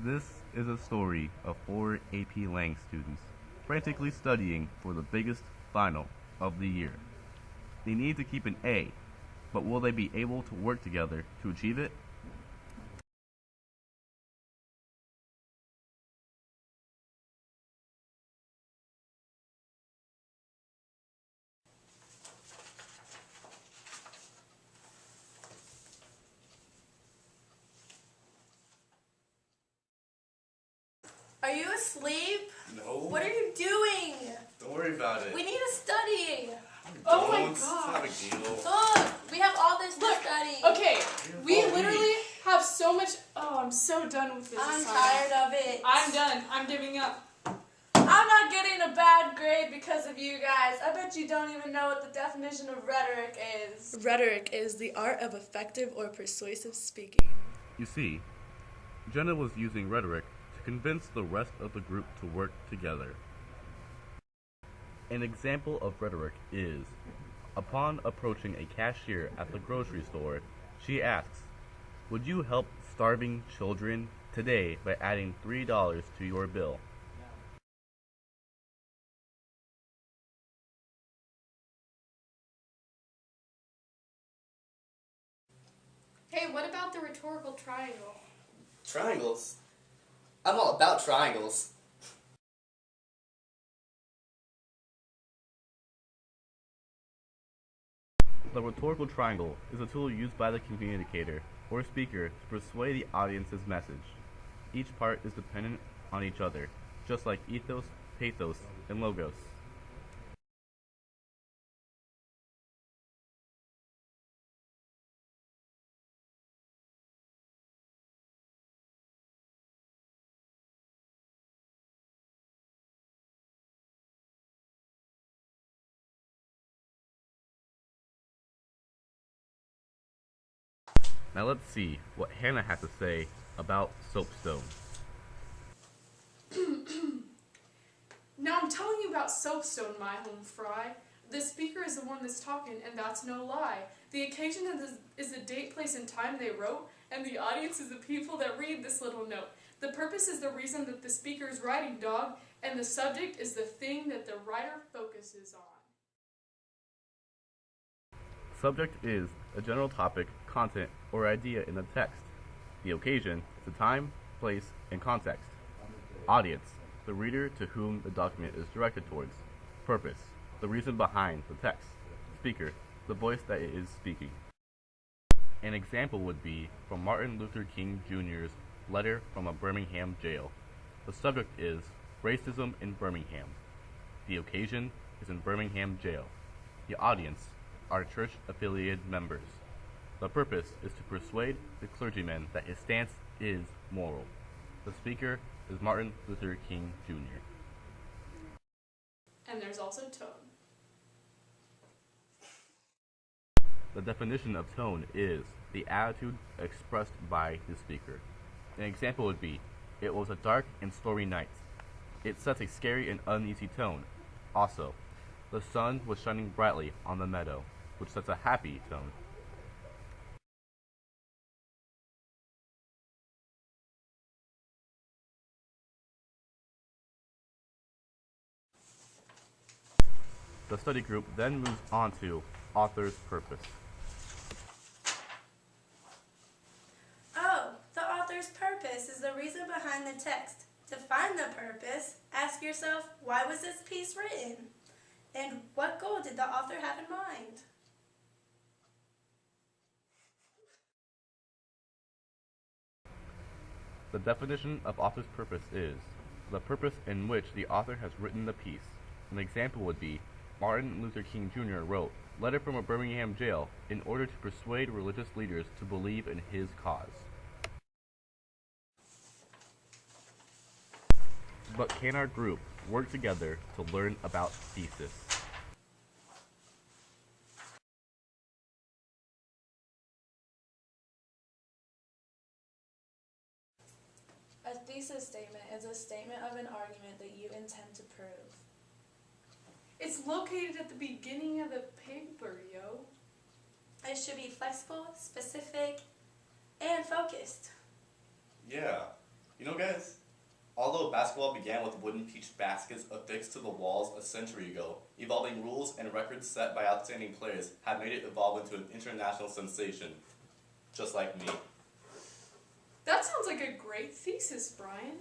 This is a story of 4 AP Lang students frantically studying for the biggest final of the year. They need to keep an A, but will they be able to work together to achieve it? Are you asleep? No. What are you doing? Don't worry about it. We need to study. Oh my It's not a big deal. Look, we have all this to study. Okay, we You're literally have so much. Oh, I'm so done with this. I'm assignment. tired of it. I'm done. I'm giving up. I'm not getting a bad grade because of you guys. I bet you don't even know what the definition of rhetoric is. Rhetoric is the art of effective or persuasive speaking. You see, Jenna was using rhetoric to convince the rest of the group to work together. An example of rhetoric is, upon approaching a cashier at the grocery store, she asks, "Would you help starving children today by adding $3 to your bill?" Hey, what about the rhetorical triangle? Triangles? I'm all about triangles. The rhetorical triangle is a tool used by the communicator or speaker to persuade the audience's message. Each part is dependent on each other, just like ethos, pathos, and logos. Now let's see what Hannah has to say about SOAPSTone. Now I'm telling you about SOAPSTone, my home fry. The speaker is the one that's talking, and that's no lie. The occasion is the date, place, and time they wrote, and the audience is the people that read this little note. The purpose is the reason that the speaker is writing, dog, and the subject is the thing that the writer focuses on. Subject is a general topic, content, or idea in the text. The occasion is the time, place, and context. Audience, the reader to whom the document is directed towards. Purpose, the reason behind the text. Speaker, the voice that it is speaking. An example would be from Martin Luther King Jr.'s letter from a Birmingham jail. The subject is racism in Birmingham. The occasion is in Birmingham Jail. The audience are church-affiliated members. The purpose is to persuade the clergyman that his stance is moral. The speaker is Martin Luther King Jr. And there's also tone. The definition of tone is the attitude expressed by the speaker. An example would be, "It was a dark and stormy night." It sets a scary and uneasy tone. Also, the sun was shining brightly on the meadow, which sets a happy tone. The study group then moves on to author's purpose. Oh, the author's purpose is the reason behind the text. To find the purpose, ask yourself, why was this piece written? And what goal did the author have in mind? The definition of author's purpose is the purpose in which the author has written the piece. An example would be, Martin Luther King Jr. wrote, "Letter from a Birmingham jail," in order to persuade religious leaders to believe in his cause. But can our group work together to learn about Thesis? A thesis statement is a statement of an argument that you intend to prove. It's located at the beginning of the paper, yo. It should be flexible, specific, and focused. Yeah. You know, guys, although basketball began with wooden peach baskets affixed to the walls a century ago, evolving rules and records set by outstanding players have made it evolve into an international sensation. Just like me. That sounds like a great thesis, Brian.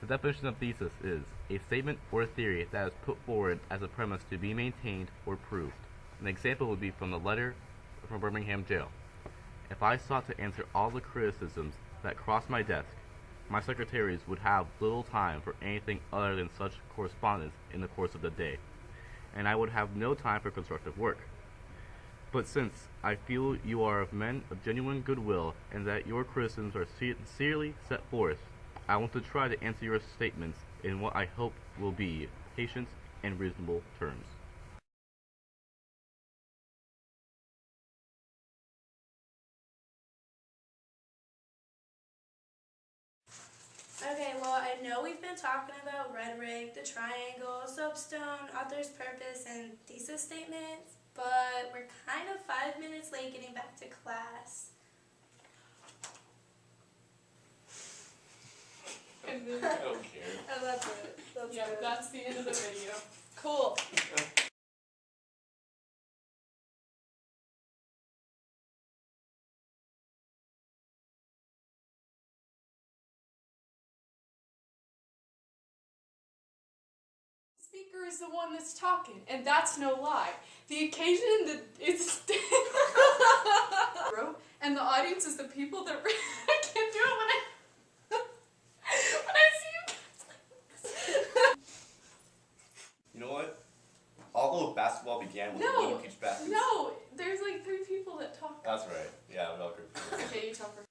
The definition of thesis is a statement or theory that is put forward as a premise to be maintained or proved. An example would be from the letter from Birmingham Jail. If I sought to answer all the criticisms that crossed my desk, my secretaries would have little time for anything other than such correspondence in the course of the day, and I would have no time for constructive work. But since I feel you are of men of genuine goodwill and that your criticisms are sincerely set forth, I want to try to answer your statements in what I hope will be patient and reasonable terms. Okay, well, I know we've been talking about rhetoric, the triangle, SOAPSTone, author's purpose, and thesis statements, but we're kind of 5 minutes late getting back to class. And then, I don't care. And that's it. That's yeah, good. that's the end of the video. Cool. The speaker is the one that's talking, and that's no lie. The occasion is and the audience is the people that I can't do it when I see you guys like this. You know what? Although basketball began with No, wooden peach baskets. no, there's like 3 people that talk. That's right. Yeah, I'm not good. Okay, you talk first.